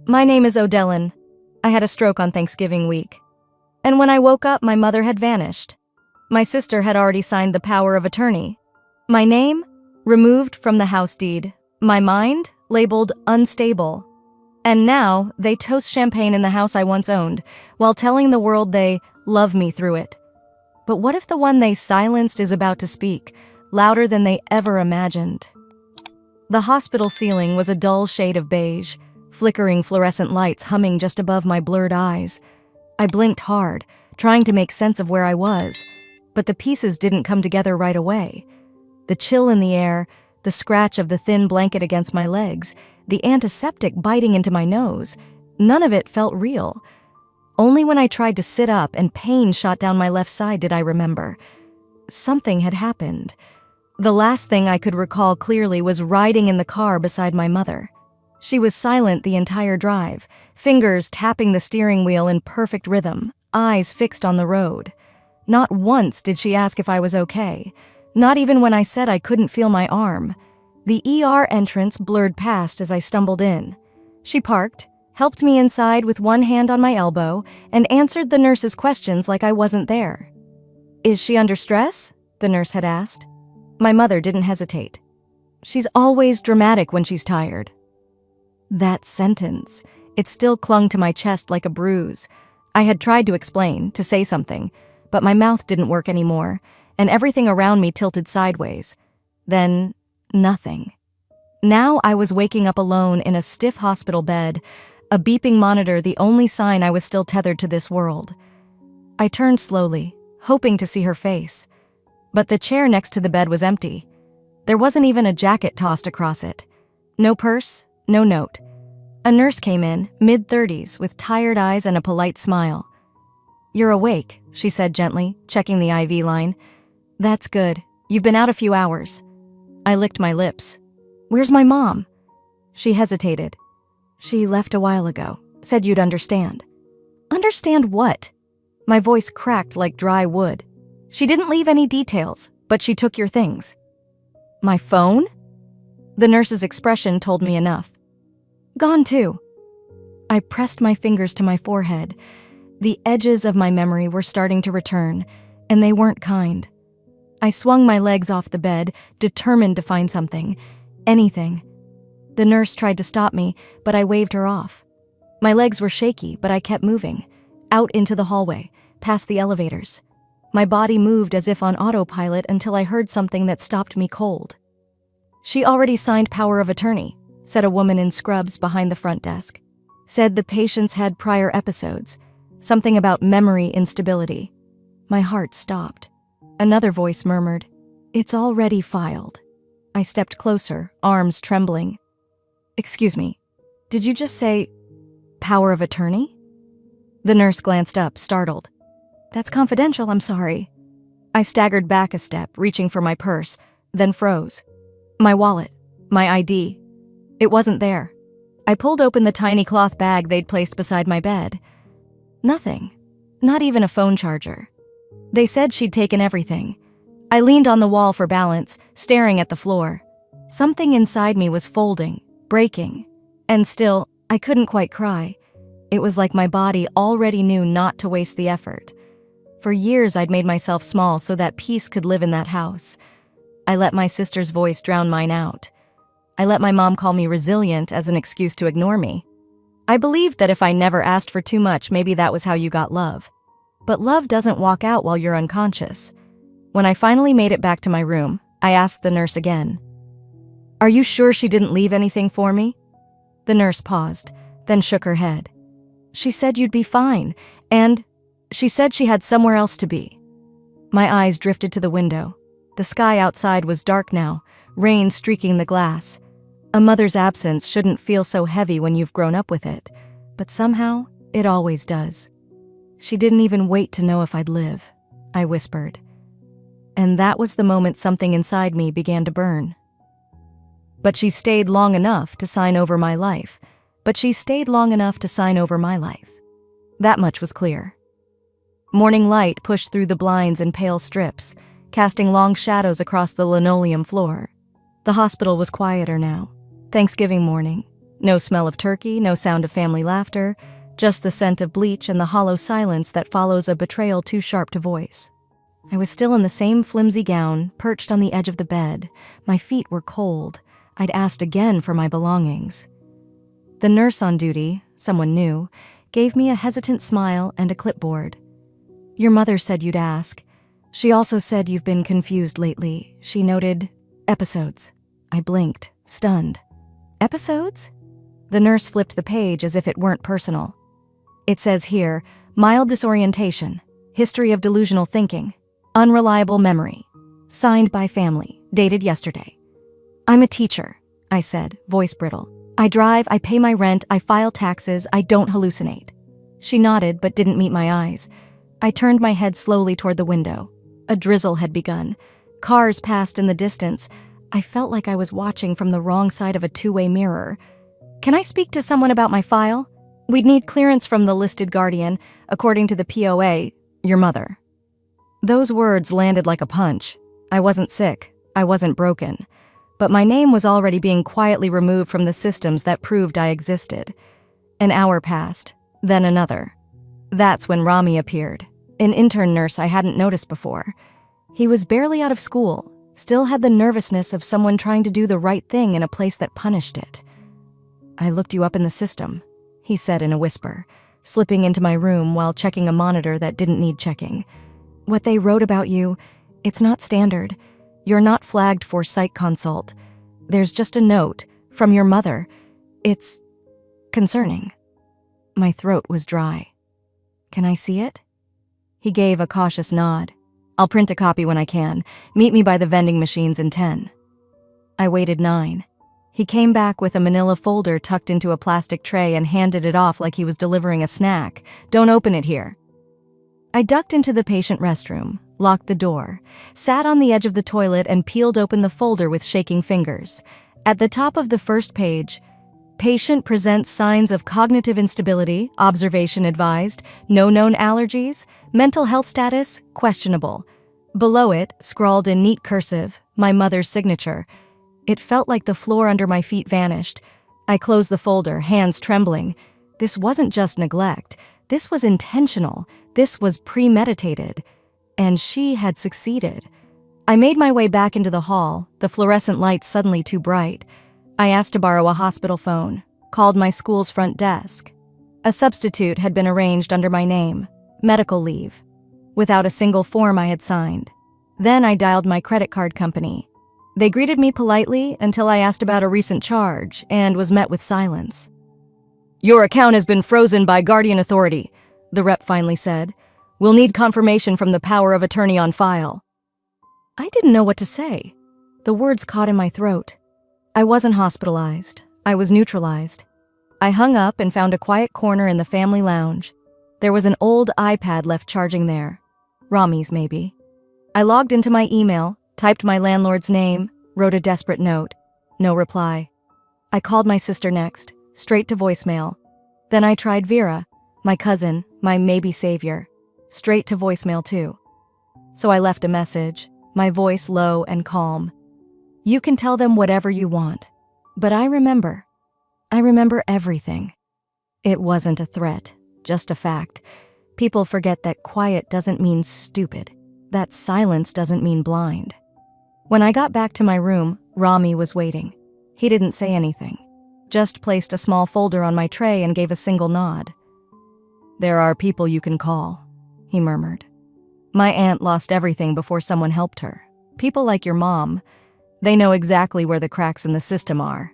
My name is Odellin. I had a stroke on Thanksgiving week. And when I woke up, my mother had vanished. My sister had already signed the power of attorney. My name? Removed from the house deed. My mind? Labeled unstable. And now, they toast champagne in the house I once owned, while telling the world they love me through it. But what if the one they silenced is about to speak, louder than they ever imagined? The hospital ceiling was a dull shade of beige, flickering fluorescent lights humming just above my blurred eyes. I blinked hard, trying to make sense of where I was, but the pieces didn't come together right away. The chill in the air, the scratch of the thin blanket against my legs, the antiseptic biting into my nose, none of it felt real. Only when I tried to sit up and pain shot down my left side did I remember. Something had happened. The last thing I could recall clearly was riding in the car beside my mother. She was silent the entire drive, fingers tapping the steering wheel in perfect rhythm, eyes fixed on the road. Not once did she ask if I was okay, not even when I said I couldn't feel my arm. The ER entrance blurred past as I stumbled in. She parked, helped me inside with one hand on my elbow, and answered the nurse's questions like I wasn't there. "Is she under stress?" the nurse had asked. My mother didn't hesitate. "She's always dramatic when she's tired." That sentence, it still clung to my chest like a bruise. I had tried to explain, to say something, but my mouth didn't work anymore, and everything around me tilted sideways. Then, nothing. Now I was waking up alone in a stiff hospital bed, a beeping monitor the only sign I was still tethered to this world. I turned slowly, hoping to see her face. But the chair next to the bed was empty. There wasn't even a jacket tossed across it. No purse, no note. A nurse came in, mid-30s, with tired eyes and a polite smile. "You're awake," she said gently, checking the IV line. "That's good. You've been out a few hours." I licked my lips. "Where's my mom?" She hesitated. "She left a while ago. Said you'd understand." "Understand what?" My voice cracked like dry wood. "She didn't leave any details, but she took your things." "My phone?" The nurse's expression told me enough. "Gone too." I pressed my fingers to my forehead. The edges of my memory were starting to return, and they weren't kind. I swung my legs off the bed, determined to find something. Anything. The nurse tried to stop me, but I waved her off. My legs were shaky, but I kept moving. Out into the hallway, past the elevators. My body moved as if on autopilot until I heard something that stopped me cold. "She already signed power of attorney," said a woman in scrubs behind the front desk. Said the patients had prior episodes. Something about memory instability. My heart stopped. Another voice murmured, "It's already filed." I stepped closer, arms trembling. "Excuse me, did you just say power of attorney?" The nurse glanced up, startled. "That's confidential, I'm sorry." I staggered back a step, reaching for my purse, then froze. My wallet, my ID. It wasn't there. I pulled open the tiny cloth bag they'd placed beside my bed. Nothing. Not even a phone charger. They said she'd taken everything. I leaned on the wall for balance, staring at the floor. Something inside me was folding, breaking. And still, I couldn't quite cry. It was like my body already knew not to waste the effort. For years I'd made myself small so that peace could live in that house. I let my sister's voice drown mine out. I let my mom call me resilient as an excuse to ignore me. I believed that if I never asked for too much, maybe that was how you got love. But love doesn't walk out while you're unconscious. When I finally made it back to my room, I asked the nurse again. "Are you sure she didn't leave anything for me?" The nurse paused, then shook her head. "She said you'd be fine, and she said she had somewhere else to be." My eyes drifted to the window. The sky outside was dark now, rain streaking the glass. A mother's absence shouldn't feel so heavy when you've grown up with it, but somehow it always does. "She didn't even wait to know if I'd live," I whispered. And that was the moment something inside me began to burn. But she stayed long enough to sign over my life. But she stayed long enough to sign over my life. That much was clear. Morning light pushed through the blinds in pale strips, casting long shadows across the linoleum floor. The hospital was quieter now. Thanksgiving morning. No smell of turkey, no sound of family laughter, just the scent of bleach and the hollow silence that follows a betrayal too sharp to voice. I was still in the same flimsy gown, perched on the edge of the bed. My feet were cold. I'd asked again for my belongings. The nurse on duty, someone new, gave me a hesitant smile and a clipboard. "Your mother said you'd ask. She also said you've been confused lately." She noted, "Episodes." I blinked, stunned. "Episodes?" The nurse flipped the page as if it weren't personal. "It says here, mild disorientation, history of delusional thinking, unreliable memory. Signed by family, dated yesterday." "I'm a teacher," I said, voice brittle. "I drive, I pay my rent, I file taxes, I don't hallucinate." She nodded but didn't meet my eyes. I turned my head slowly toward the window. A drizzle had begun. Cars passed in the distance. I felt like I was watching from the wrong side of a two-way mirror. "Can I speak to someone about my file? We'd need clearance from the listed guardian, according to the POA, your mother." Those words landed like a punch. I wasn't sick. I wasn't broken. But my name was already being quietly removed from the systems that proved I existed. An hour passed, then another. That's when Rami appeared, an intern nurse I hadn't noticed before. He was barely out of school, still had the nervousness of someone trying to do the right thing in a place that punished it. "I looked you up in the system," he said in a whisper, slipping into my room while checking a monitor that didn't need checking. "What they wrote about you, it's not standard. You're not flagged for psych consult. There's just a note from your mother. It's concerning." My throat was dry. "Can I see it?" He gave a cautious nod. "I'll print a copy when I can. Meet me by the vending machines in 10. I waited 9. He came back with a manila folder tucked into a plastic tray and handed it off like he was delivering a snack. "Don't open it here." I ducked into the patient restroom, locked the door, sat on the edge of the toilet and peeled open the folder with shaking fingers. At the top of the first page, "Patient presents signs of cognitive instability, observation advised, no known allergies, mental health status, questionable." Below it, scrawled in neat cursive, my mother's signature. It felt like the floor under my feet vanished. I closed the folder, hands trembling. This wasn't just neglect. This was intentional. This was premeditated. And she had succeeded. I made my way back into the hall, the fluorescent lights suddenly too bright. I asked to borrow a hospital phone, called my school's front desk. A substitute had been arranged under my name, medical leave, without a single form I had signed. Then I dialed my credit card company. They greeted me politely until I asked about a recent charge and was met with silence. "Your account has been frozen by Guardian Authority," the rep finally said. "We'll need confirmation from the power of attorney on file." I didn't know what to say. The words caught in my throat. I wasn't hospitalized. I was neutralized. I hung up and found a quiet corner in the family lounge. There was an old iPad left charging there. Rami's, maybe. I logged into my email, typed my landlord's name, wrote a desperate note. No reply. I called my sister next, straight to voicemail. Then I tried Vera, my cousin, my maybe savior. Straight to voicemail too. So I left a message, my voice low and calm. "You can tell them whatever you want, but I remember. I remember everything." It wasn't a threat, just a fact. People forget that quiet doesn't mean stupid, that silence doesn't mean blind. When I got back to my room, Rami was waiting. He didn't say anything, just placed a small folder on my tray and gave a single nod. "There are people you can call," he murmured. "My aunt lost everything before someone helped her. People like your mom. They know exactly where the cracks in the system are."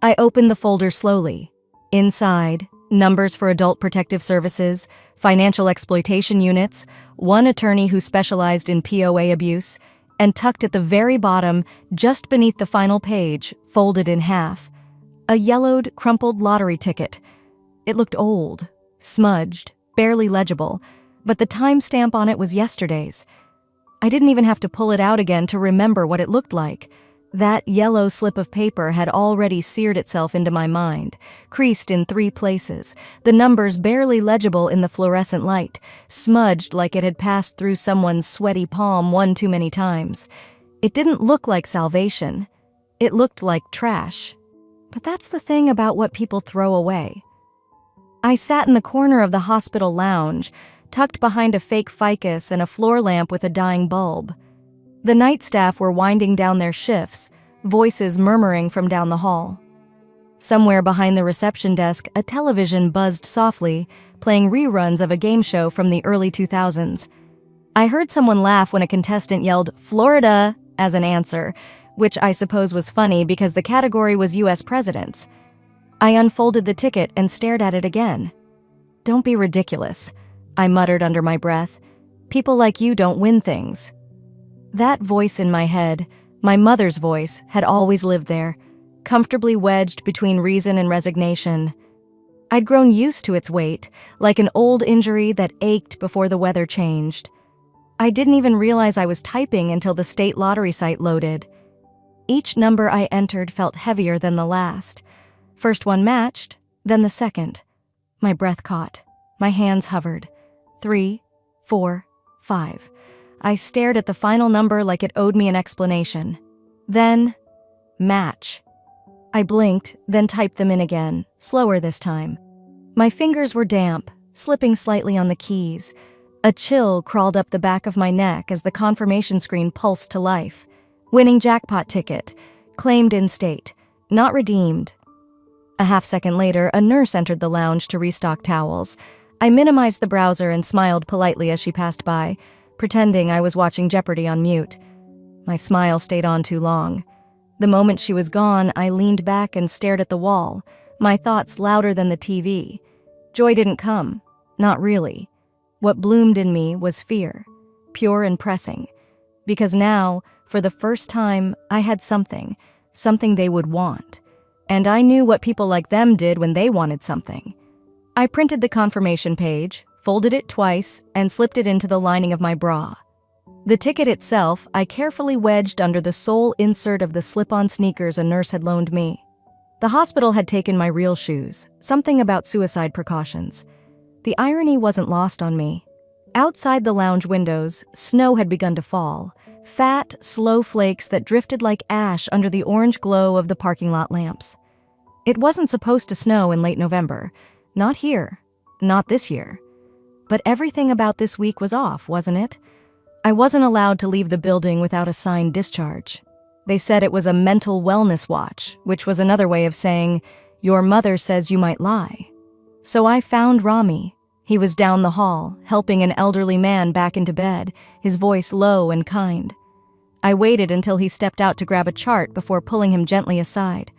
I opened the folder slowly. Inside, numbers for adult protective services, financial exploitation units, one attorney who specialized in POA abuse, and tucked at the very bottom, just beneath the final page, folded in half, a yellowed, crumpled lottery ticket. It looked old, smudged, barely legible, but the timestamp on it was yesterday's. I didn't even have to pull it out again to remember what it looked like. That yellow slip of paper had already seared itself into my mind, creased in 3 places, the numbers barely legible in the fluorescent light, smudged like it had passed through someone's sweaty palm one too many times. It didn't look like salvation. It looked like trash. But that's the thing about what people throw away. I sat in the corner of the hospital lounge, tucked behind a fake ficus and a floor lamp with a dying bulb. The night staff were winding down their shifts, voices murmuring from down the hall. Somewhere behind the reception desk, a television buzzed softly, playing reruns of a game show from the early 2000s. I heard someone laugh when a contestant yelled, "Florida," as an answer, which I suppose was funny because the category was U.S. presidents. I unfolded the ticket and stared at it again. "Don't be ridiculous," I muttered under my breath. "People like you don't win things." That voice in my head, my mother's voice, had always lived there, comfortably wedged between reason and resignation. I'd grown used to its weight, like an old injury that ached before the weather changed. I didn't even realize I was typing until the state lottery site loaded. Each number I entered felt heavier than the last. First one matched, then the second. My breath caught. My hands hovered. 3, 4, 5. I stared at the final number like it owed me an explanation. Then, match. I blinked, then typed them in again, slower this time. My fingers were damp, slipping slightly on the keys. A chill crawled up the back of my neck as the confirmation screen pulsed to life. Winning jackpot ticket. Claimed in state. Not redeemed. A half-second later, a nurse entered the lounge to restock towels. I minimized the browser and smiled politely as she passed by, pretending I was watching Jeopardy on mute. My smile stayed on too long. The moment she was gone, I leaned back and stared at the wall, my thoughts louder than the TV. Joy didn't come. Not really. What bloomed in me was fear, pure and pressing. Because now, for the first time, I had something they would want. And I knew what people like them did when they wanted something. I printed the confirmation page, folded it twice, and slipped it into the lining of my bra. The ticket itself, I carefully wedged under the sole insert of the slip-on sneakers a nurse had loaned me. The hospital had taken my real shoes, something about suicide precautions. The irony wasn't lost on me. Outside the lounge windows, snow had begun to fall, fat, slow flakes that drifted like ash under the orange glow of the parking lot lamps. It wasn't supposed to snow in late November. Not here. Not this year. But everything about this week was off, wasn't it? I wasn't allowed to leave the building without a signed discharge. They said it was a mental wellness watch, which was another way of saying, your mother says you might lie. So I found Rami. He was down the hall, helping an elderly man back into bed, his voice low and kind. I waited until he stepped out to grab a chart before pulling him gently aside.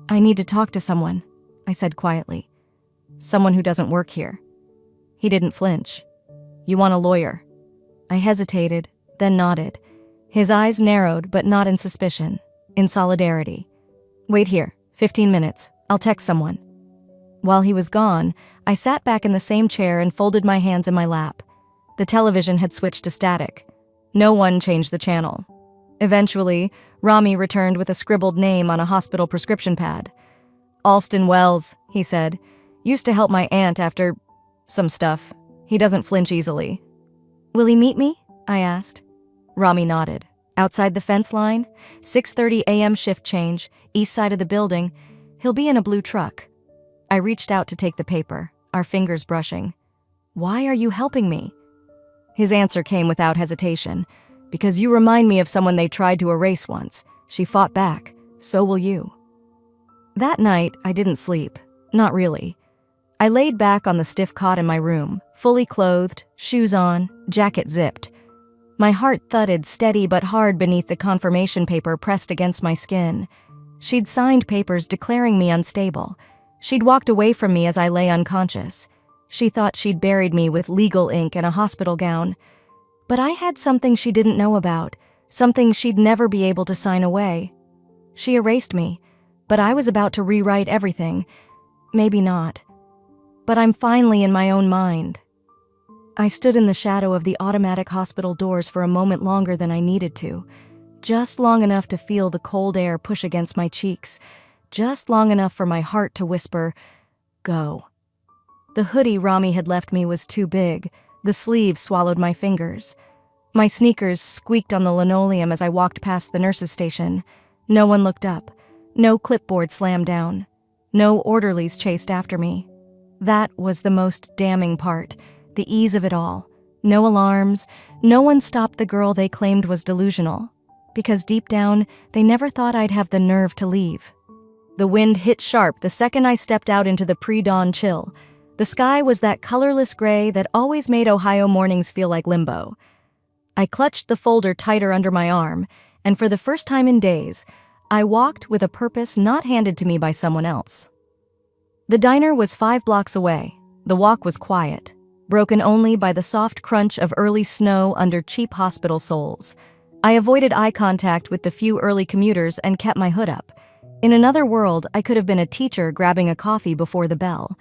I need to talk to someone, I said quietly. Someone who doesn't work here. He didn't flinch. You want a lawyer? I hesitated, then nodded. His eyes narrowed, but not in suspicion, in solidarity. Wait here, 15 minutes. I'll text someone. While he was gone, I sat back in the same chair and folded my hands in my lap. The television had switched to static. No one changed the channel. Eventually, Rami returned with a scribbled name on a hospital prescription pad. Alston Wells, he said. Used to help my aunt after some stuff. He doesn't flinch easily. Will he meet me? I asked. Rami nodded. Outside the fence line, 6:30 a.m. shift change, east side of the building. He'll be in a blue truck. I reached out to take the paper, our fingers brushing. Why are you helping me? His answer came without hesitation. Because you remind me of someone they tried to erase once. She fought back. So will you. That night, I didn't sleep. Not really. I laid back on the stiff cot in my room, fully clothed, shoes on, jacket zipped. My heart thudded steady but hard beneath the confirmation paper pressed against my skin. She'd signed papers declaring me unstable. She'd walked away from me as I lay unconscious. She thought she'd buried me with legal ink and a hospital gown. But I had something she didn't know about, something she'd never be able to sign away. She erased me, but I was about to rewrite everything. Maybe not. But I'm finally in my own mind. I stood in the shadow of the automatic hospital doors for a moment longer than I needed to, just long enough to feel the cold air push against my cheeks, just long enough for my heart to whisper, go. The hoodie Rami had left me was too big. The sleeves swallowed my fingers. My sneakers squeaked on the linoleum as I walked past the nurse's station. No one looked up. No clipboard slammed down. No orderlies chased after me. That was the most damning part, the ease of it all. No alarms, no one stopped the girl they claimed was delusional. Because deep down, they never thought I'd have the nerve to leave. The wind hit sharp the second I stepped out into the pre-dawn chill. The sky was that colorless gray that always made Ohio mornings feel like limbo. I clutched the folder tighter under my arm, and for the first time in days, I walked with a purpose not handed to me by someone else. The diner was 5 blocks away. The walk was quiet, broken only by the soft crunch of early snow under cheap hospital soles. I avoided eye contact with the few early commuters and kept my hood up. In another world, I could have been a teacher grabbing a coffee before the bell.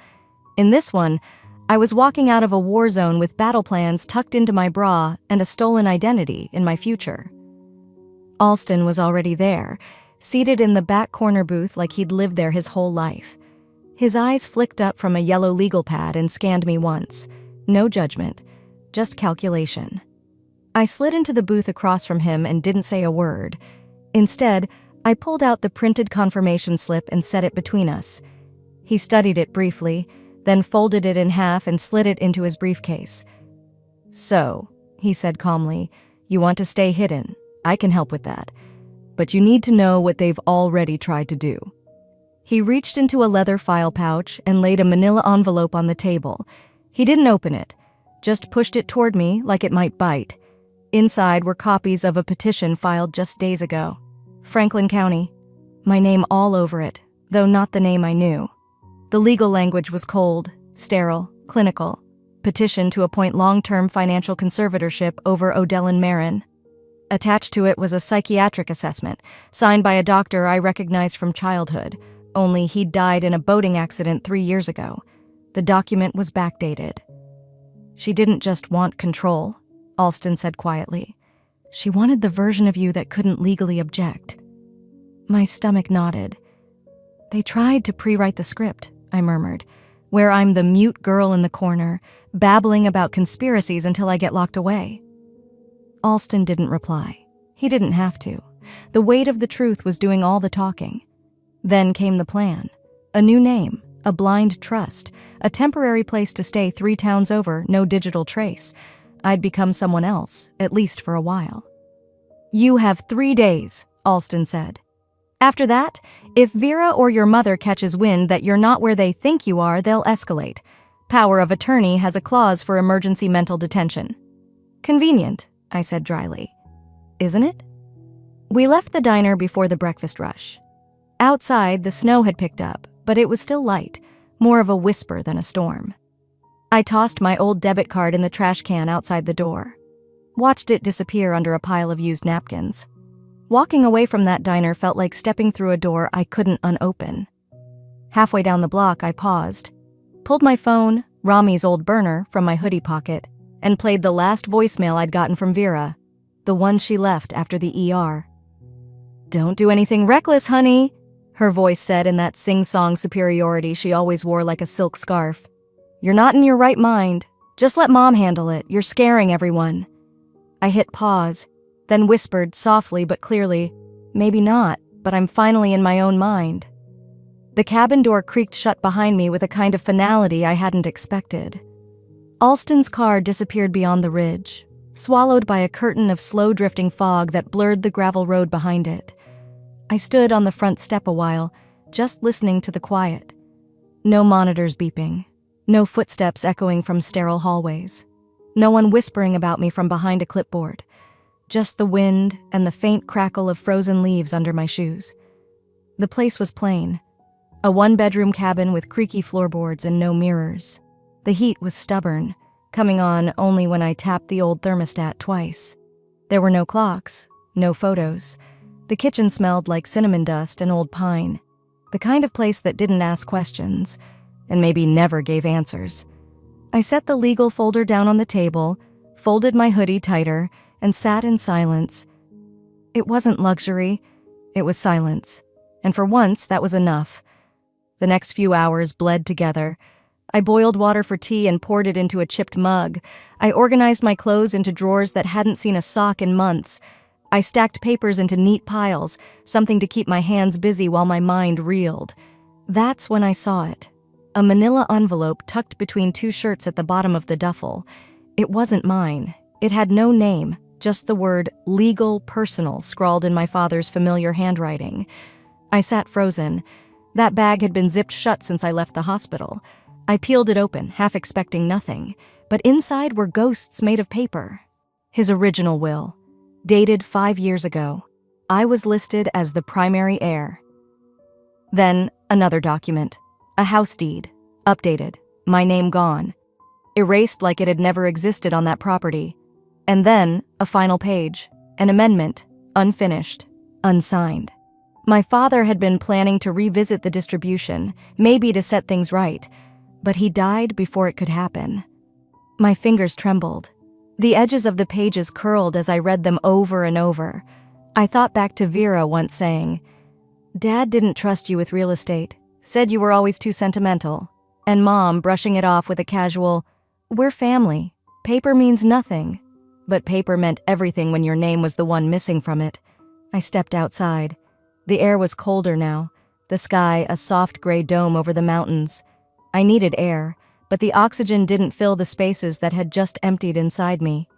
In this one, I was walking out of a war zone with battle plans tucked into my bra and a stolen identity in my future. Alston was already there, seated in the back corner booth like he'd lived there his whole life. His eyes flicked up from a yellow legal pad and scanned me once. No judgment, just calculation. I slid into the booth across from him and didn't say a word. Instead, I pulled out the printed confirmation slip and set it between us. He studied it briefly, then folded it in half and slid it into his briefcase. "So," he said calmly, "you want to stay hidden. I can help with that. But you need to know what they've already tried to do." He reached into a leather file pouch and laid a manila envelope on the table. He didn't open it, just pushed it toward me like it might bite. Inside were copies of a petition filed just days ago. Franklin County. My name all over it, though not the name I knew. The legal language was cold, sterile, clinical. Petition to appoint long-term financial conservatorship over Odell and Marin. Attached to it was a psychiatric assessment, signed by a doctor I recognized from childhood, only he'd died in a boating accident 3 years ago. The document was backdated. "She didn't just want control," Alston said quietly. "She wanted the version of you that couldn't legally object." My stomach nodded. "They tried to pre-write the script," I murmured, "where I'm the mute girl in the corner, babbling about conspiracies until I get locked away." Alston didn't reply. He didn't have to. The weight of the truth was doing all the talking. Then came the plan. A new name, a blind trust, a temporary place to stay 3 towns over, no digital trace. I'd become someone else, at least for a while. "You have 3 days," Alston said. "After that, if Vera or your mother catches wind that you're not where they think you are, they'll escalate. Power of attorney has a clause for emergency mental detention." "Convenient," I said dryly. "Isn't it?" We left the diner before the breakfast rush. Outside, the snow had picked up, but it was still light, more of a whisper than a storm. I tossed my old debit card in the trash can outside the door, watched it disappear under a pile of used napkins. Walking away from that diner felt like stepping through a door I couldn't unopen. Halfway down the block, I paused, pulled my phone, Rami's old burner, from my hoodie pocket, and played the last voicemail I'd gotten from Vera, the one she left after the ER. "Don't do anything reckless, honey," her voice said in that sing-song superiority she always wore like a silk scarf. "You're not in your right mind. Just let Mom handle it. You're scaring everyone." I hit pause, then whispered softly but clearly, "Maybe not, but I'm finally in my own mind." The cabin door creaked shut behind me with a kind of finality I hadn't expected. Alston's car disappeared beyond the ridge, swallowed by a curtain of slow-drifting fog that blurred the gravel road behind it. I stood on the front step a while, just listening to the quiet. No monitors beeping, no footsteps echoing from sterile hallways, no one whispering about me from behind a clipboard, just the wind and the faint crackle of frozen leaves under my shoes. The place was plain, a 1-bedroom cabin with creaky floorboards and no mirrors. The heat was stubborn, coming on only when I tapped the old thermostat twice. There were no clocks, no photos. The kitchen smelled like cinnamon dust and old pine, the kind of place that didn't ask questions, and maybe never gave answers. I set the legal folder down on the table, folded my hoodie tighter, and sat in silence. It wasn't luxury, it was silence, and for once that was enough. The next few hours bled together. I boiled water for tea and poured it into a chipped mug. I organized my clothes into drawers that hadn't seen a sock in months. I stacked papers into neat piles, something to keep my hands busy while my mind reeled. That's when I saw it. A manila envelope tucked between two shirts at the bottom of the duffel. It wasn't mine. It had no name, just the word legal personal scrawled in my father's familiar handwriting. I sat frozen. That bag had been zipped shut since I left the hospital. I peeled it open, half expecting nothing, but inside were ghosts made of paper. His original will, dated 5 years ago. I was listed as the primary heir. Then, another document. A house deed. Updated. My name gone. Erased like it had never existed on that property. And then, a final page. An amendment. Unfinished. Unsigned. My father had been planning to revisit the distribution, maybe to set things right, but he died before it could happen. My fingers trembled. The edges of the pages curled as I read them over and over. I thought back to Vera once saying, "Dad didn't trust you with real estate, said you were always too sentimental," and Mom brushing it off with a casual, "We're family. Paper means nothing." But paper meant everything when your name was the one missing from it. I stepped outside. The air was colder now, the sky a soft gray dome over the mountains. I needed air, but the oxygen didn't fill the spaces that had just emptied inside me.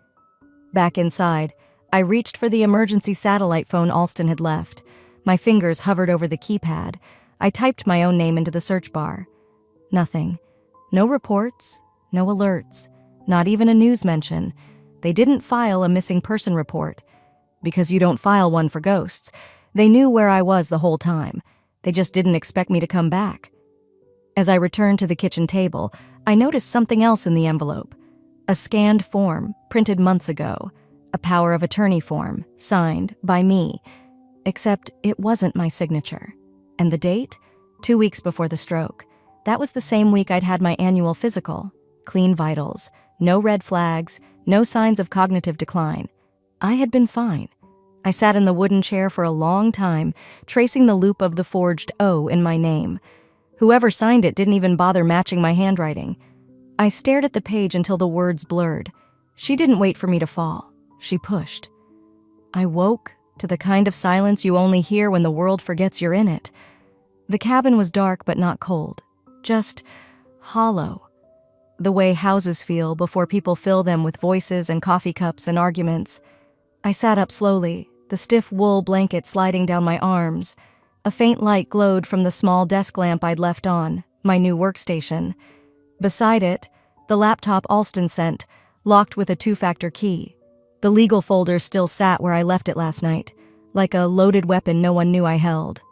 Back inside, I reached for the emergency satellite phone Alston had left. My fingers hovered over the keypad. I typed my own name into the search bar. Nothing. No reports, no alerts, not even a news mention. They didn't file a missing person report. Because you don't file one for ghosts. They knew where I was the whole time. They just didn't expect me to come back. As I returned to the kitchen table, I noticed something else in the envelope. A scanned form, printed months ago. A power of attorney form, signed by me. Except it wasn't my signature. And the date? 2 weeks before the stroke. That was the same week I'd had my annual physical. Clean vitals, no red flags, no signs of cognitive decline. I had been fine. I sat in the wooden chair for a long time, tracing the loop of the forged O in my name. Whoever signed it didn't even bother matching my handwriting. I stared at the page until the words blurred. She didn't wait for me to fall. She pushed. I woke to the kind of silence you only hear when the world forgets you're in it. The cabin was dark but not cold. Just hollow. The way houses feel before people fill them with voices and coffee cups and arguments. I sat up slowly, the stiff wool blanket sliding down my arms. A faint light glowed from the small desk lamp I'd left on, my new workstation. Beside it, the laptop Alston sent, locked with a 2-factor key. The legal folder still sat where I left it last night, like a loaded weapon no one knew I held.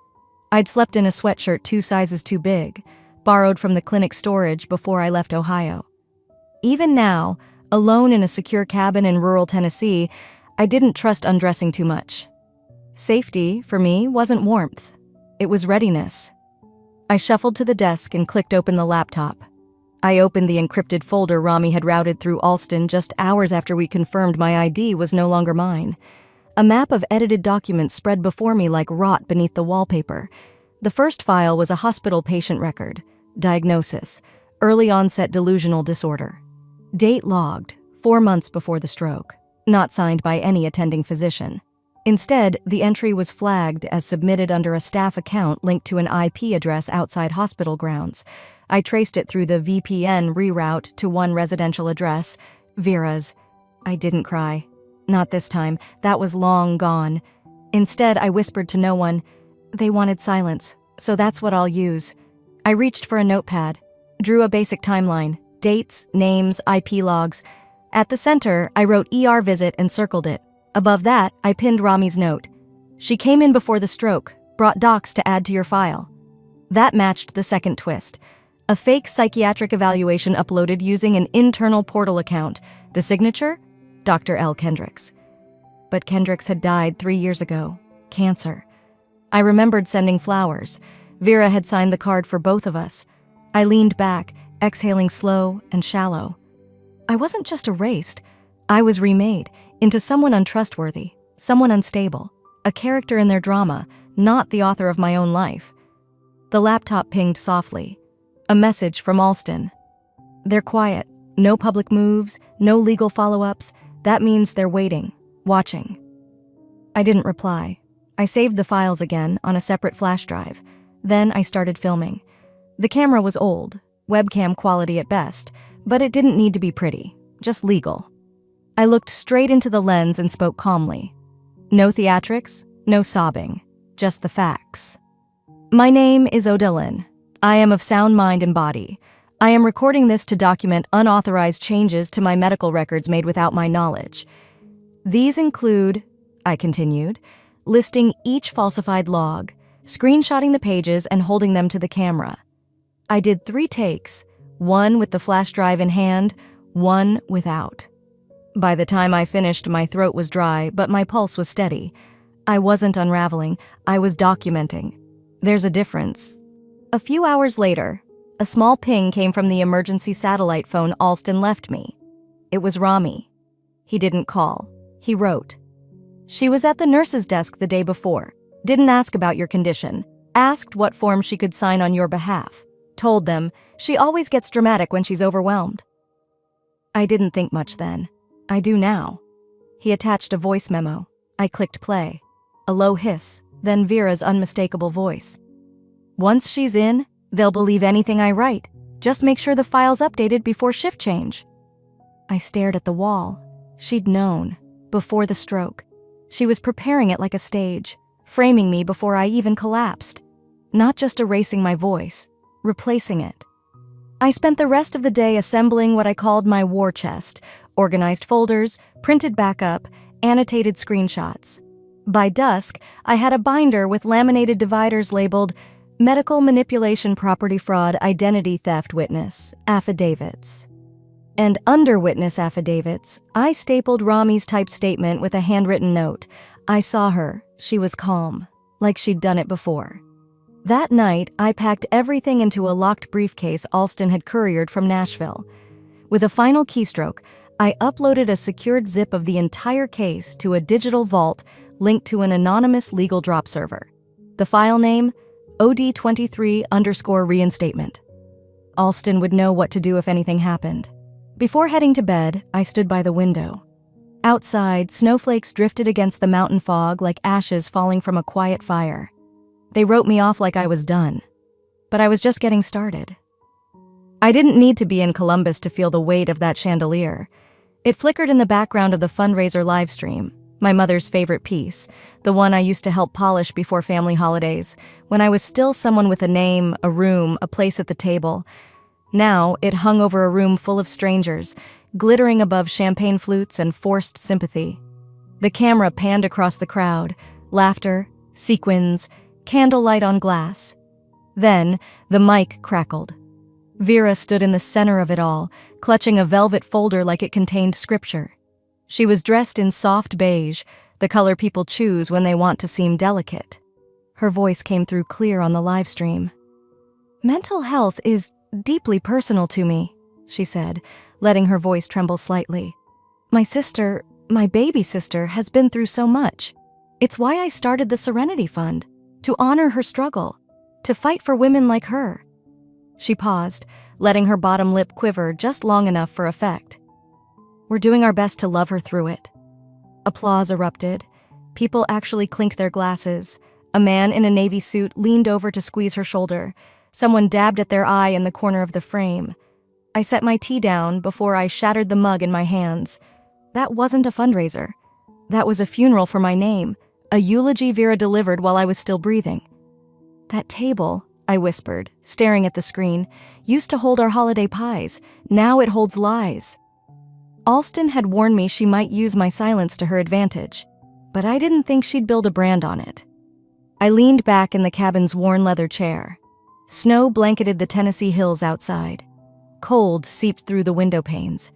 I'd slept in a sweatshirt 2 sizes too big, borrowed from the clinic storage before I left Ohio. Even now, alone in a secure cabin in rural Tennessee, I didn't trust undressing too much. Safety, for me, wasn't warmth. It was readiness. I shuffled to the desk and clicked open the laptop. I opened the encrypted folder Rami had routed through Alston just hours after we confirmed my ID was no longer mine. A map of edited documents spread before me like rot beneath the wallpaper. The first file was a hospital patient record. Diagnosis: early onset delusional disorder. Date logged: 4 months before the stroke. Not signed by any attending physician. Instead, the entry was flagged as submitted under a staff account linked to an IP address outside hospital grounds. I traced it through the VPN reroute to one residential address, Vera's. I didn't cry. Not this time. That was long gone. Instead, I whispered to no one. They wanted silence, so that's what I'll use. I reached for a notepad, drew a basic timeline, dates, names, IP logs. At the center, I wrote ER visit and circled it. Above that, I pinned Rami's note. She came in before the stroke, brought docs to add to your file. That matched the second twist. A fake psychiatric evaluation uploaded using an internal portal account. The signature? Dr. L. Kendricks. But Kendricks had died 3 years ago. Cancer. I remembered sending flowers. Vera had signed the card for both of us. I leaned back, exhaling slow and shallow. I wasn't just erased. I was remade into someone untrustworthy, someone unstable, a character in their drama, not the author of my own life. The laptop pinged softly. A message from Alston. They're quiet. No public moves, no legal follow-ups. That means they're waiting, watching. I didn't reply. I saved the files again on a separate flash drive. Then I started filming. The camera was old, webcam quality at best, but it didn't need to be pretty, just legal. I looked straight into the lens and spoke calmly. No theatrics, no sobbing, just the facts. My name is Odalyn. I am of sound mind and body. I am recording this to document unauthorized changes to my medical records made without my knowledge. These include, I continued, listing each falsified log, screenshotting the pages and holding them to the camera. I did 3 takes, 1 with the flash drive in hand, 1 without. By the time I finished, my throat was dry, but my pulse was steady. I wasn't unraveling, I was documenting. There's a difference. A few hours later, a small ping came from the emergency satellite phone Alston left me. It was Rami. He didn't call. He wrote. She was at the nurse's desk the day before. Didn't ask about your condition. Asked what form she could sign on your behalf. Told them she always gets dramatic when she's overwhelmed. I didn't think much then. I do now. He attached a voice memo. I clicked play. A low hiss, then Vera's unmistakable voice. Once she's in, they'll believe anything I write. Just make sure the file's updated before shift change. I stared at the wall. She'd known, before the stroke. She was preparing it like a stage, framing me before I even collapsed. Not just erasing my voice, replacing it. I spent the rest of the day assembling what I called my war chest, organized folders, printed backup, annotated screenshots. By dusk, I had a binder with laminated dividers labeled Medical Manipulation Property Fraud Identity Theft Witness, Affidavits. And under witness affidavits, I stapled Rami's typed statement with a handwritten note. I saw her. She was calm, like she'd done it before. That night, I packed everything into a locked briefcase Alston had couriered from Nashville. With a final keystroke, I uploaded a secured zip of the entire case to a digital vault linked to an anonymous legal drop server. The file name, OD23_reinstatement. Alston would know what to do if anything happened. Before heading to bed, I stood by the window. Outside, snowflakes drifted against the mountain fog like ashes falling from a quiet fire. They wrote me off like I was done. But I was just getting started. I didn't need to be in Columbus to feel the weight of that chandelier. It flickered in the background of the fundraiser livestream, my mother's favorite piece, the one I used to help polish before family holidays, when I was still someone with a name, a room, a place at the table. Now, it hung over a room full of strangers, glittering above champagne flutes and forced sympathy. The camera panned across the crowd, laughter, sequins, candlelight on glass. Then, the mic crackled. Vera stood in the center of it all, clutching a velvet folder like it contained scripture. She was dressed in soft beige, the color people choose when they want to seem delicate. Her voice came through clear on the live stream. "Mental health is deeply personal to me," she said, letting her voice tremble slightly. My baby sister, has been through so much. It's why I started the Serenity Fund, to honor her struggle, to fight for women like her." She paused, letting her bottom lip quiver just long enough for effect. "We're doing our best to love her through it." Applause erupted. People actually clinked their glasses. A man in a navy suit leaned over to squeeze her shoulder. Someone dabbed at their eye in the corner of the frame. I set my tea down before I shattered the mug in my hands. That wasn't a fundraiser. That was a funeral for my name, a eulogy Vera delivered while I was still breathing. "That table," I whispered, staring at the screen, "used to hold our holiday pies. Now it holds lies." Alston had warned me she might use my silence to her advantage, but I didn't think she'd build a brand on it. I leaned back in the cabin's worn leather chair. Snow blanketed the Tennessee hills outside. Cold seeped through the window panes.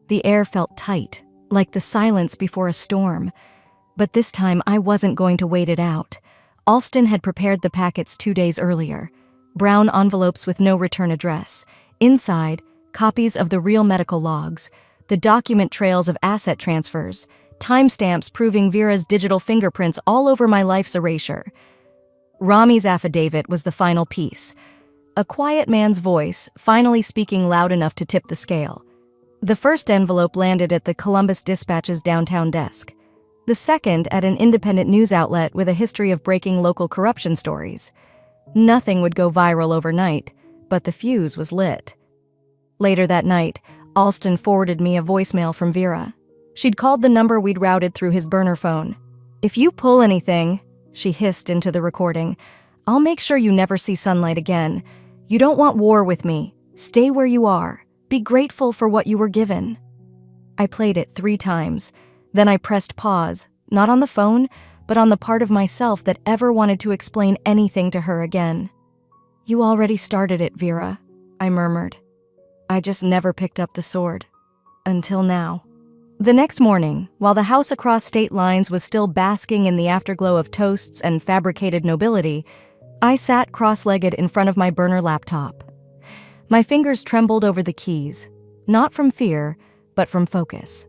The air felt tight, like the silence before a storm. But this time I wasn't going to wait it out. Alston had prepared the packets 2 days earlier. Brown envelopes with no return address. Inside, copies of the real medical logs, the document trails of asset transfers, timestamps proving Vera's digital fingerprints all over my life's erasure. Rami's affidavit was the final piece. A quiet man's voice, finally speaking loud enough to tip the scale. The first envelope landed at the Columbus Dispatch's downtown desk. The second at an independent news outlet with a history of breaking local corruption stories. Nothing would go viral overnight, but the fuse was lit. Later that night, Alston forwarded me a voicemail from Vera. She'd called the number we'd routed through his burner phone. "If you pull anything," she hissed into the recording, "I'll make sure you never see sunlight again. You don't want war with me. Stay where you are. Be grateful for what you were given." I played it 3 times. Then I pressed pause, not on the phone, but on the part of myself that ever wanted to explain anything to her again. "You already started it, Vera," I murmured. "I just never picked up the sword. Until now." The next morning, while the house across state lines was still basking in the afterglow of toasts and fabricated nobility, I sat cross-legged in front of my burner laptop. My fingers trembled over the keys, not from fear, but from focus.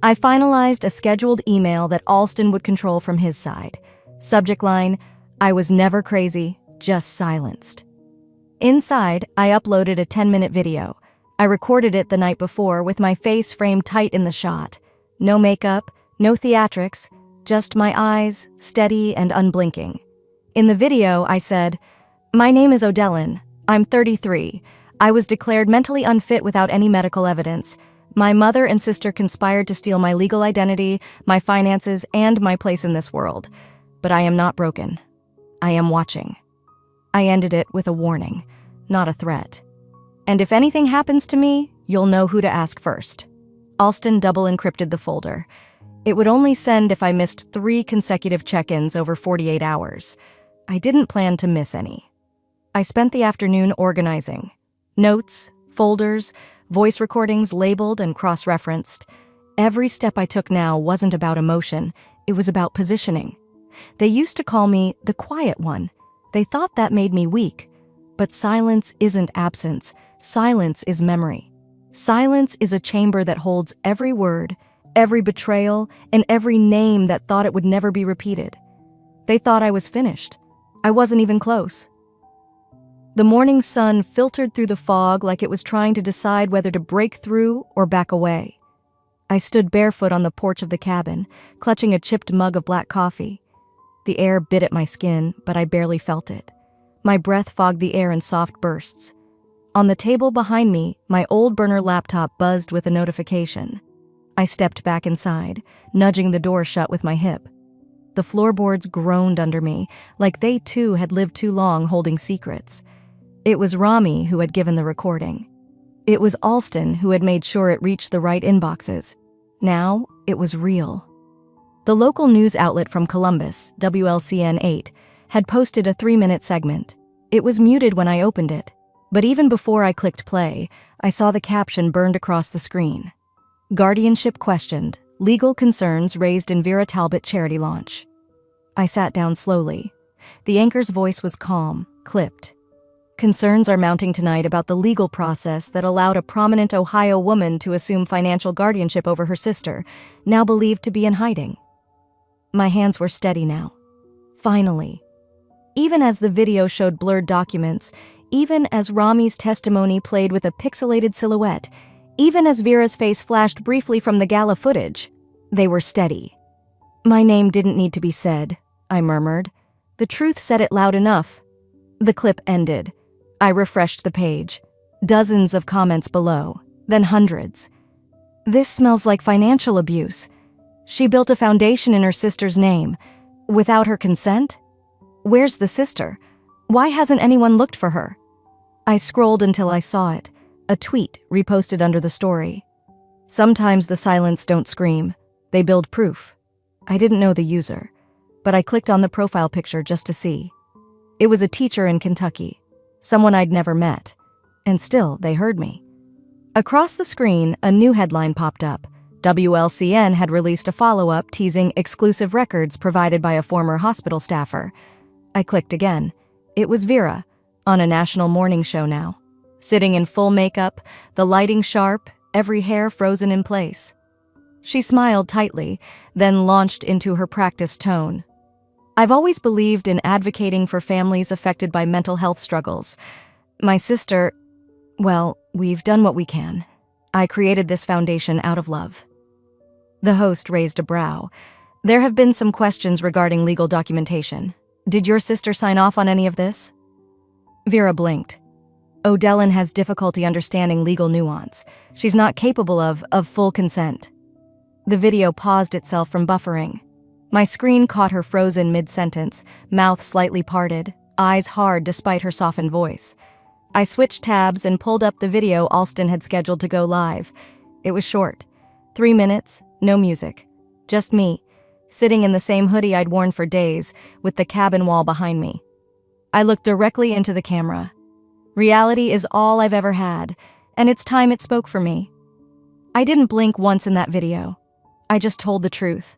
I finalized a scheduled email that Alston would control from his side. Subject line, "I was never crazy, just silenced." Inside, I uploaded a 10-minute video. I recorded it the night before with my face framed tight in the shot. No makeup, no theatrics, just my eyes, steady and unblinking. In the video, I said, "My name is Odellin. I'm 33. I was declared mentally unfit without any medical evidence. My mother and sister conspired to steal my legal identity, my finances, and my place in this world. But I am not broken. I am watching." I ended it with a warning, not a threat. "And if anything happens to me, you'll know who to ask first." Alston double encrypted the folder. It would only send if I missed 3 consecutive check-ins over 48 hours. I didn't plan to miss any. I spent the afternoon organizing. Notes, folders, voice recordings labeled and cross-referenced. Every step I took now wasn't about emotion, it was about positioning. They used to call me the quiet one. They thought that made me weak. But silence isn't absence. Silence is memory. Silence is a chamber that holds every word, every betrayal, and every name that thought it would never be repeated. They thought I was finished. I wasn't even close. The morning sun filtered through the fog like it was trying to decide whether to break through or back away. I stood barefoot on the porch of the cabin, clutching a chipped mug of black coffee. The air bit at my skin, but I barely felt it. My breath fogged the air in soft bursts. On the table behind me, my old burner laptop buzzed with a notification. I stepped back inside, nudging the door shut with my hip. The floorboards groaned under me, like they too had lived too long holding secrets. It was Rami who had given the recording. It was Alston who had made sure it reached the right inboxes. Now, it was real. The local news outlet from Columbus, WLCN 8, had posted a 3-minute segment. It was muted when I opened it, but even before I clicked play, I saw the caption burned across the screen. "Guardianship questioned. Legal concerns raised in Vera Talbot charity launch." I sat down slowly. The anchor's voice was calm, clipped. "Concerns are mounting tonight about the legal process that allowed a prominent Ohio woman to assume financial guardianship over her sister, now believed to be in hiding." My hands were steady now. Finally. Even as the video showed blurred documents, even as Rami's testimony played with a pixelated silhouette, even as Vera's face flashed briefly from the gala footage, they were steady. "My name didn't need to be said," I murmured. "The truth said it loud enough." The clip ended. I refreshed the page. Dozens of comments below, then hundreds. "This smells like financial abuse. She built a foundation in her sister's name. Without her consent? Where's the sister? Why hasn't anyone looked for her?" I scrolled until I saw it, a tweet reposted under the story. "Sometimes the silence don't scream. They build proof." I didn't know the user, but I clicked on the profile picture just to see. It was a teacher in Kentucky, someone I'd never met, and still they heard me. Across the screen, a new headline popped up. WLCN had released a follow-up teasing exclusive records provided by a former hospital staffer. I clicked again. It was Vera, on a national morning show now. Sitting in full makeup, the lighting sharp, every hair frozen in place. She smiled tightly, then launched into her practiced tone. "I've always believed in advocating for families affected by mental health struggles. My sister, well, we've done what we can. I created this foundation out of love." The host raised a brow. There have been some questions regarding legal documentation. Did your sister sign off on any of this? Vera blinked. O'Dellin has difficulty understanding legal nuance. She's not capable of full consent. The video paused itself from buffering. My screen caught her frozen mid-sentence, mouth slightly parted, eyes hard despite her softened voice. I switched tabs and pulled up the video Alston had scheduled to go live. It was short. 3 minutes, no music. Just me, sitting in the same hoodie I'd worn for days, with the cabin wall behind me. I looked directly into the camera. Reality is all I've ever had, and it's time it spoke for me. I didn't blink once in that video. I just told the truth,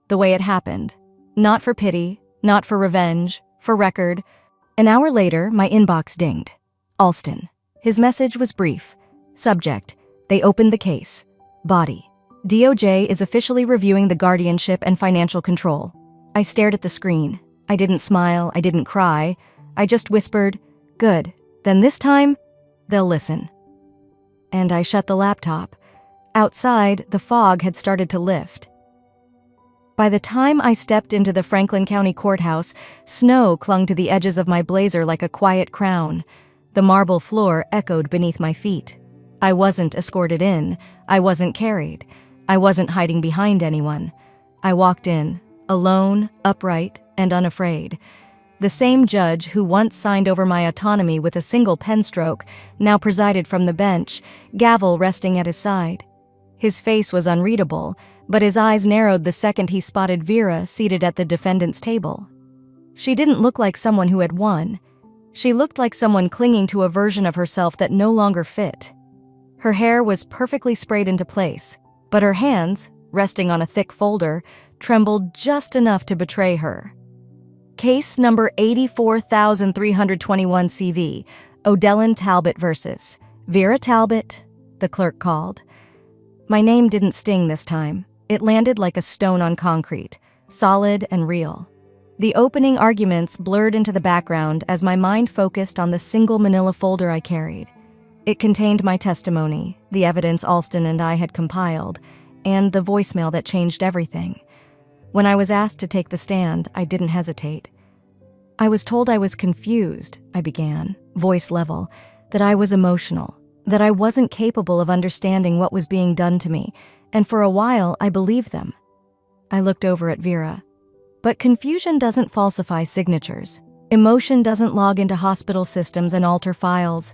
the way it happened. Not for pity, not for revenge, for record. An hour later, my inbox dinged. Alston. His message was brief. Subject: they opened the case. Body: DOJ is officially reviewing the guardianship and financial control. I stared at the screen. I didn't smile, I didn't cry. I just whispered, good. Then this time, they'll listen. And I shut the laptop. Outside, the fog had started to lift. By the time I stepped into the Franklin County Courthouse, snow clung to the edges of my blazer like a quiet crown. The marble floor echoed beneath my feet. I wasn't escorted in. I wasn't carried. I wasn't hiding behind anyone. I walked in, alone, upright, and unafraid. The same judge who once signed over my autonomy with a single pen stroke now presided from the bench, gavel resting at his side. His face was unreadable, but his eyes narrowed the second he spotted Vera seated at the defendant's table. She didn't look like someone who had won. She looked like someone clinging to a version of herself that no longer fit. Her hair was perfectly sprayed into place, but her hands, resting on a thick folder, trembled just enough to betray her. Case number 84321 CV, O'Dellin Talbot versus Vera Talbot, the clerk called. My name didn't sting this time. It landed like a stone on concrete, solid and real. The opening arguments blurred into the background as my mind focused on the single manila folder I carried. It contained my testimony, the evidence Alston and I had compiled, and the voicemail that changed everything. When I was asked to take the stand, I didn't hesitate. I was told I was confused, I began, voice level, that I was emotional, that I wasn't capable of understanding what was being done to me, and for a while I believed them. I looked over at Vera. But confusion doesn't falsify signatures. Emotion doesn't log into hospital systems and alter files.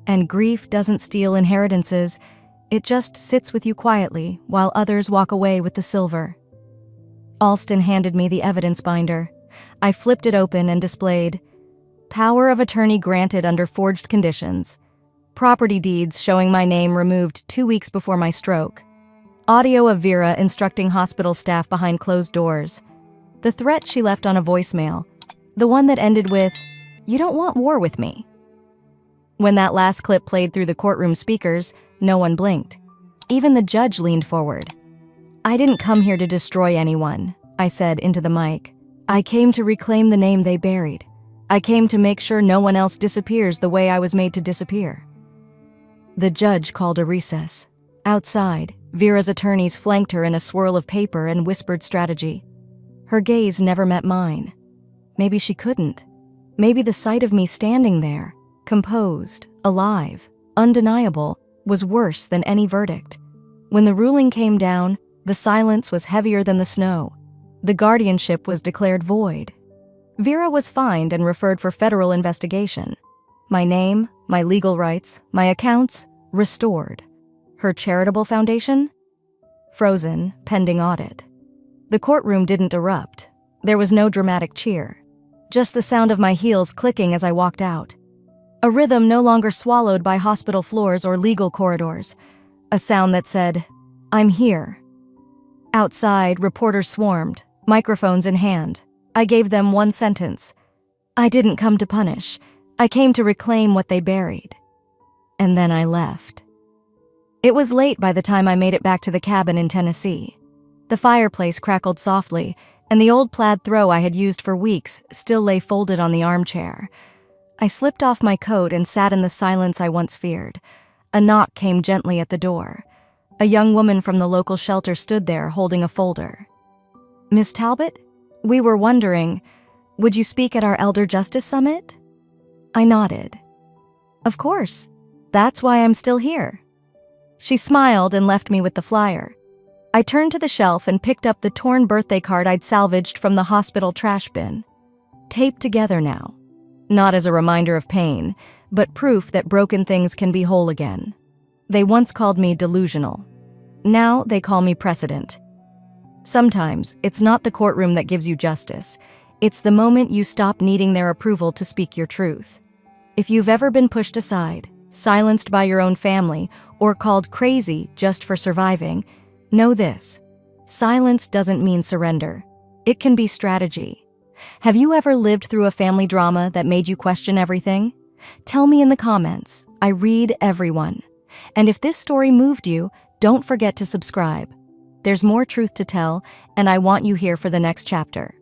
And grief doesn't steal inheritances. It just sits with you quietly while others walk away with the silver. Alston handed me the evidence binder. I flipped it open and displayed power of attorney granted under forged conditions. Property deeds showing my name removed 2 weeks before my stroke. Audio of Vera instructing hospital staff behind closed doors. The threat she left on a voicemail. The one that ended with, "You don't want war with me." When that last clip played through the courtroom speakers, no one blinked. Even the judge leaned forward. "I didn't come here to destroy anyone," I said into the mic. "I came to reclaim the name they buried. I came to make sure no one else disappears the way I was made to disappear." The judge called a recess. Outside, Vera's attorneys flanked her in a swirl of paper and whispered strategy. Her gaze never met mine. Maybe she couldn't. Maybe the sight of me standing there, composed, alive, undeniable, was worse than any verdict. When the ruling came down, the silence was heavier than the snow. The guardianship was declared void. Vera was fined and referred for federal investigation. My name, my legal rights, my accounts, restored. Her charitable foundation? Frozen, pending audit. The courtroom didn't erupt. There was no dramatic cheer. Just the sound of my heels clicking as I walked out. A rhythm no longer swallowed by hospital floors or legal corridors. A sound that said, "I'm here." Outside, reporters swarmed, microphones in hand. I gave them one sentence. I didn't come to punish. I came to reclaim what they buried. And then I left. It was late by the time I made it back to the cabin in Tennessee. The fireplace crackled softly, and the old plaid throw I had used for weeks still lay folded on the armchair. I slipped off my coat and sat in the silence I once feared. A knock came gently at the door. A young woman from the local shelter stood there holding a folder. Miss Talbot? We were wondering, would you speak at our Elder Justice Summit? I nodded. Of course. That's why I'm still here. She smiled and left me with the flyer. I turned to the shelf and picked up the torn birthday card I'd salvaged from the hospital trash bin. Taped together now. Not as a reminder of pain, but proof that broken things can be whole again. They once called me delusional. Now they call me precedent. Sometimes it's not the courtroom that gives you justice. It's the moment you stop needing their approval to speak your truth. If you've ever been pushed aside, silenced by your own family, or called crazy just for surviving, know this: silence doesn't mean surrender. It can be strategy. Have you ever lived through a family drama that made you question everything? Tell me in the comments. I read everyone. And if this story moved you, don't forget to subscribe. There's more truth to tell, and I want you here for the next chapter.